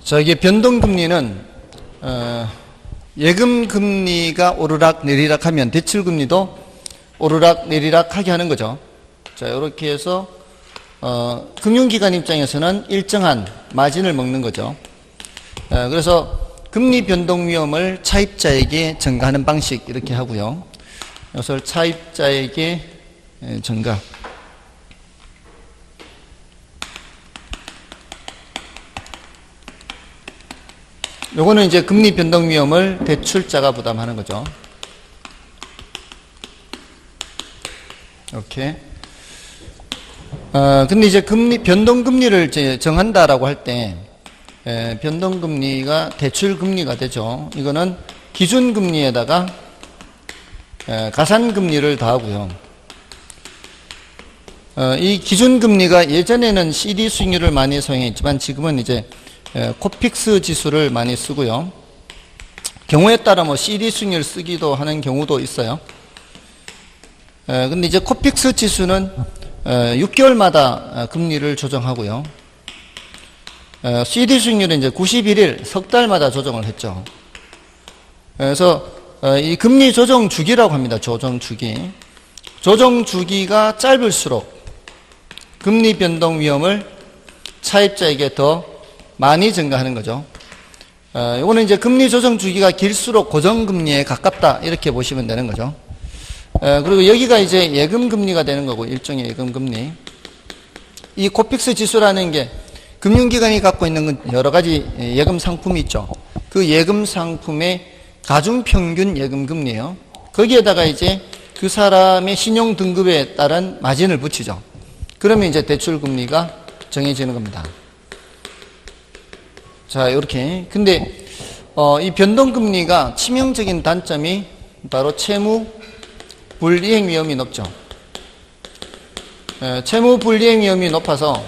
자, 이게 변동금리는 예금금리가 오르락 내리락 하면 대출금리도 오르락 내리락 하게 하는 거죠. 자, 이렇게 해서 금융기관 입장에서는 일정한 마진을 먹는 거죠. 그래서 금리 변동 위험을 차입자에게 전가하는 방식 이렇게 하고요. 이것을 차입자에게 전가. 요거는 이제 금리 변동 위험을 대출자가 부담하는 거죠. 이렇게. 근데 이제 변동금리를 이제 정한다라고 할 때, 변동금리가 대출금리가 되죠. 이거는 기준금리에다가 가산금리를 더하고요. 이 기준금리가 예전에는 CD 수익률을 많이 사용했지만 지금은 이제 코픽스 지수를 많이 쓰고요. 경우에 따라 뭐 CD 수익률 쓰기도 하는 경우도 있어요. 근데 이제 코픽스 지수는 6개월마다 금리를 조정하고요. CD 수익률은 이제 91일, 석 달마다 조정을 했죠. 그래서 이 금리 조정 주기라고 합니다. 조정 주기. 조정 주기가 짧을수록 금리 변동 위험을 차입자에게 더 많이 증가하는 거죠. 이거는 이제 금리 조정 주기가 길수록 고정금리에 가깝다 이렇게 보시면 되는 거죠. 그리고 여기가 이제 예금금리가 되는 거고, 일종의 예금금리. 이 코픽스 지수라는 게 금융기관이 갖고 있는 여러 가지 예금 상품이 있죠. 그 예금 상품의 가중평균 예금금리예요. 거기에다가 이제 그 사람의 신용 등급에 따른 마진을 붙이죠. 그러면 이제 대출금리가 정해지는 겁니다. 자, 이렇게. 근데 이 변동금리가 치명적인 단점이 바로 채무 불이행 위험이 높죠. 채무 불이행 위험이 높아서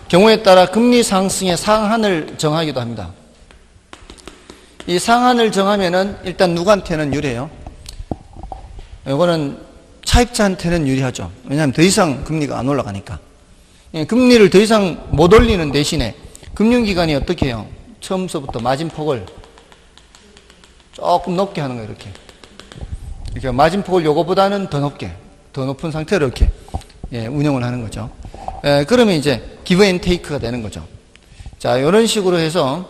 경우에 따라 금리 상승의 상한을 정하기도 합니다. 이 상한을 정하면은 일단 누구한테는 유리해요? 이거는 차입자한테는 유리하죠. 왜냐하면 더 이상 금리가 안 올라가니까. 금리를 더 이상 못 올리는 대신에 금융기관이 어떻게 해요? 처음서부터 마진폭을 조금 높게 하는 거예요. 이렇게 마진폭을 요거보다는 더 높게, 더 높은 상태로 이렇게 운영을 하는 거죠. 그러면 이제 기브 앤 테이크가 되는 거죠. 자, 이런 식으로 해서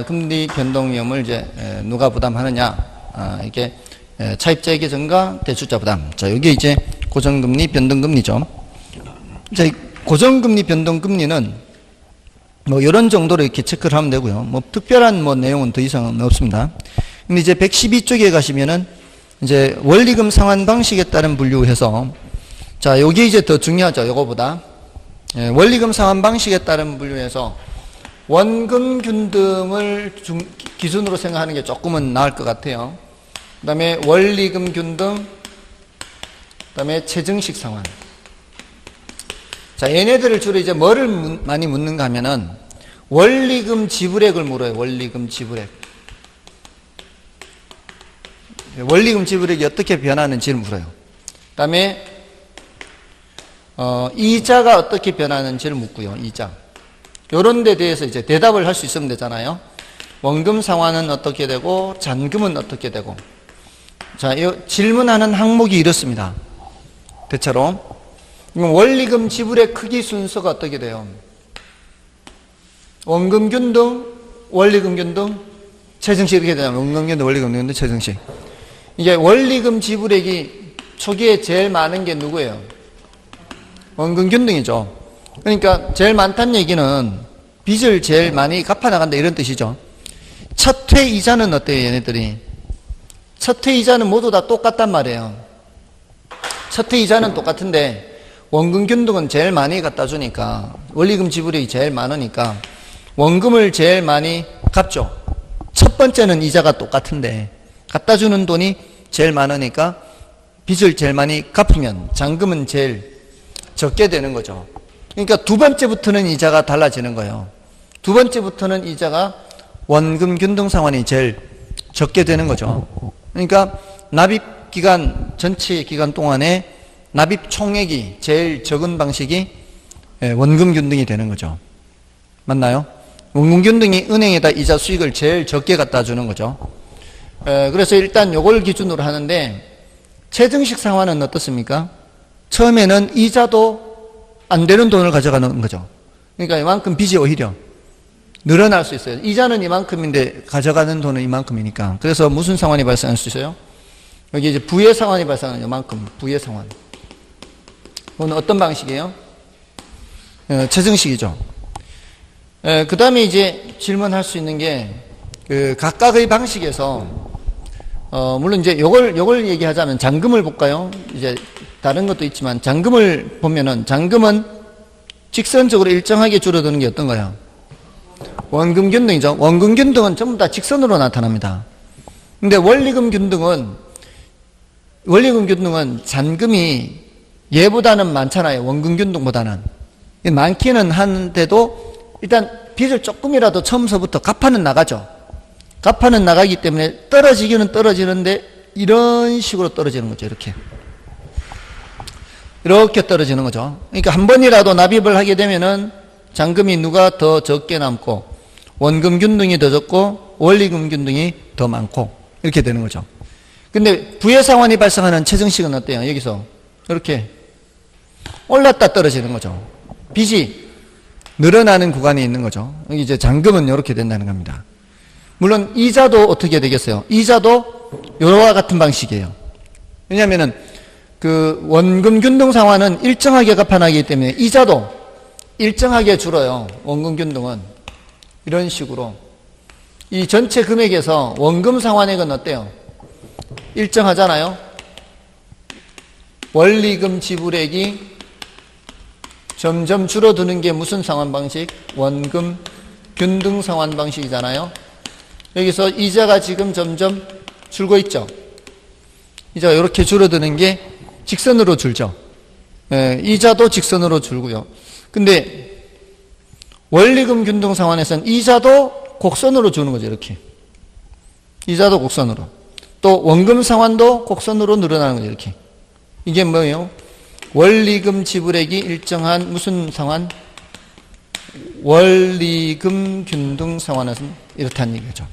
금리 변동 위험을 이제 누가 부담하느냐? 이게 차입자에게 전가, 대출자 부담. 자, 여기 이제 고정금리, 변동금리죠. 자, 고정금리, 변동금리는 뭐 이런 정도로 이렇게 체크를 하면 되고요. 뭐 특별한 뭐 내용은 더 이상은 없습니다. 근데 이제 112쪽에 가시면은 이제 원리금 상환 방식에 따른 분류해서, 자, 요게 이제 더 중요하죠. 요거보다. 원리금 상환 방식에 따른 분류해서 원금 균등을 기준으로 생각하는 게 조금은 나을 것 같아요. 그 다음에 원리금 균등, 그 다음에 체증식 상환. 자, 얘네들을 주로 이제 뭐를 많이 묻는가 하면은 원리금 지불액을 물어요. 원리금 지불액. 원리금 지불액이 어떻게 변하는지를 물어요. 그 다음에 이자가 어떻게 변하는지를 묻고요. 이자. 요런 데 대해서 이제 대답을 할 수 있으면 되잖아요. 원금 상환은 어떻게 되고 잔금은 어떻게 되고. 자, 이 질문하는 항목이 이렇습니다. 대체로 원리금 지불의 크기 순서가 어떻게 돼요? 원금 균등, 원리금 균등, 체증식 이렇게 되잖아요. 원금 균등, 원리금 균등, 체증식. 이게 원리금 지불액이 초기에 제일 많은 게 누구예요? 원금 균등이죠. 그러니까 제일 많다는 얘기는 빚을 제일 많이 갚아나간다 이런 뜻이죠. 첫 회 이자는 어때요, 얘네들이? 첫 회 이자는 모두 다 똑같단 말이에요. 첫 회 이자는 똑같은데 원금 균등은 제일 많이 갖다 주니까, 원리금 지불액이 제일 많으니까 원금을 제일 많이 갚죠. 첫 번째는 이자가 똑같은데 갖다 주는 돈이 제일 많으니까 빚을 제일 많이 갚으면 잔금은 제일 적게 되는 거죠. 그러니까 두 번째부터는 이자가 달라지는 거예요. 두 번째부터는 이자가 원금 균등 상환이 제일 적게 되는 거죠. 그러니까 납입 기간, 전체 기간 동안에 납입 총액이 제일 적은 방식이 원금 균등이 되는 거죠. 맞나요? 원금균등이 은행에다 이자 수익을 제일 적게 갖다 주는 거죠. 그래서 일단 요걸 기준으로 하는데, 최정식 상환은 어떻습니까? 처음에는 이자도 안 되는 돈을 가져가는 거죠. 그러니까 이만큼 빚이 오히려 늘어날 수 있어요. 이자는 이만큼인데 가져가는 돈은 이만큼이니까. 그래서 무슨 상환이 발생할 수 있어요? 여기 이제 부의 상환이 발생하는 이만큼, 부의 상환. 그건 어떤 방식이에요? 최정식이죠. 그 다음에 이제 질문할 수 있는 게, 각각의 방식에서, 물론 이제 요걸 얘기하자면 잔금을 볼까요? 이제 다른 것도 있지만, 잔금을 보면은, 잔금은 직선적으로 일정하게 줄어드는 게 어떤 거예요? 원금균등이죠. 원금균등은 전부 다 직선으로 나타납니다. 근데 원리금균등은 잔금이 얘보다는 많잖아요. 원금균등보다는. 많기는 한데도 일단 빚을 조금이라도 처음서부터 갚아는 나가죠. 갚아는 나가기 때문에 떨어지기는 떨어지는데 이런 식으로 떨어지는 거죠. 이렇게 떨어지는 거죠. 그러니까 한 번이라도 납입을 하게 되면은 잔금이 누가 더 적게 남고, 원금균등이 더 적고 원리금균등이 더 많고, 이렇게 되는 거죠. 근데 부의 상환이 발생하는 최정식은 어때요? 여기서 이렇게 올랐다 떨어지는 거죠. 빚이 늘어나는 구간이 있는 거죠. 여기 이제 잔금은 이렇게 된다는 겁니다. 물론 이자도 어떻게 되겠어요? 이자도 이와 같은 방식이에요. 왜냐하면은 그 원금균등 상환은 일정하게 갚아나기 때문에 이자도 일정하게 줄어요. 원금균등은 이런 식으로 이 전체 금액에서 원금 상환액은 어때요? 일정하잖아요. 원리금 지불액이 점점 줄어드는 게 무슨 상환 방식? 원금 균등 상환 방식이잖아요. 여기서 이자가 지금 점점 줄고 있죠. 이자가 이렇게 줄어드는 게 직선으로 줄죠. 이자도 직선으로 줄고요. 근데 원리금 균등 상환에서는 이자도 곡선으로 주는 거죠. 이렇게 이자도 곡선으로, 또 원금 상환도 곡선으로 늘어나는 거죠. 이렇게. 이게 뭐예요? 원리금 지불액이 일정한 무슨 상환? 원리금 균등 상환에서는 이렇다는 얘기죠.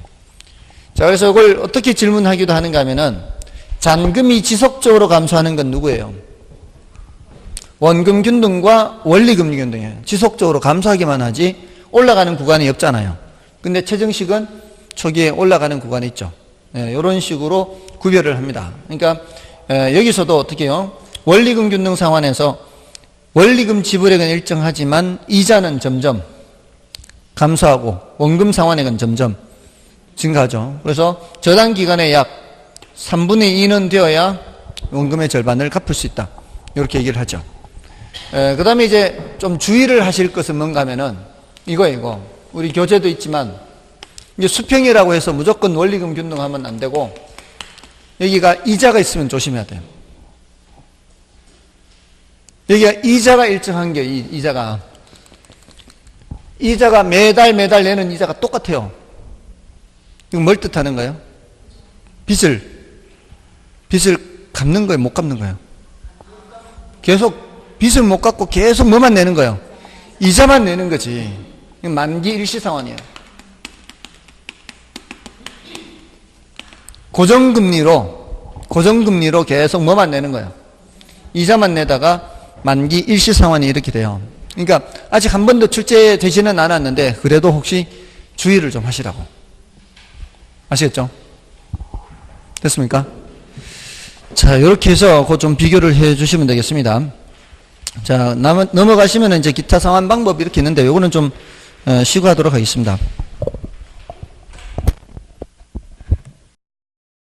자, 그래서 이걸 어떻게 질문하기도 하는가 하면은, 잔금이 지속적으로 감소하는 건 누구예요? 원금 균등과 원리금 균등이에요. 지속적으로 감소하기만 하지 올라가는 구간이 없잖아요. 근데 최정식은 초기에 올라가는 구간이 있죠. 이런 식으로 구별을 합니다. 그러니까 여기서도 어떻게 해요? 원리금 균등 상환에서 원리금 지불액은 일정하지만 이자는 점점 감소하고 원금 상환액은 점점 증가하죠. 그래서 저당 기간에 약 3분의 2는 되어야 원금의 절반을 갚을 수 있다. 이렇게 얘기를 하죠. 그 다음에 이제 좀 주의를 하실 것은 뭔가 하면은 이거. 우리 교재도 있지만 이제 수평이라고 해서 무조건 원리금 균등하면 안 되고, 여기가 이자가 있으면 조심해야 돼요. 여기가 이자가 일정한 게 이자가 매달 내는 이자가 똑같아요. 이거 뭘 뜻하는 거예요? 빚을 갚는 거예요? 못 갚는 거예요? 계속 빚을 못 갚고 계속 뭐만 내는 거예요? 이자만 내는 거지. 만기 일시 상환이에요. 고정금리로 계속 뭐만 내는 거예요? 이자만 내다가 만기 일시 상환이 이렇게 돼요. 그러니까 아직 한 번도 출제되지는 않았는데 그래도 혹시 주의를 좀 하시라고. 아시겠죠? 됐습니까? 자, 이렇게 해서 그거 좀 비교를 해 주시면 되겠습니다. 자, 넘어가시면 이제 기타 상환 방법 이렇게 있는데 요거는 좀 쉬고 하도록 하겠습니다.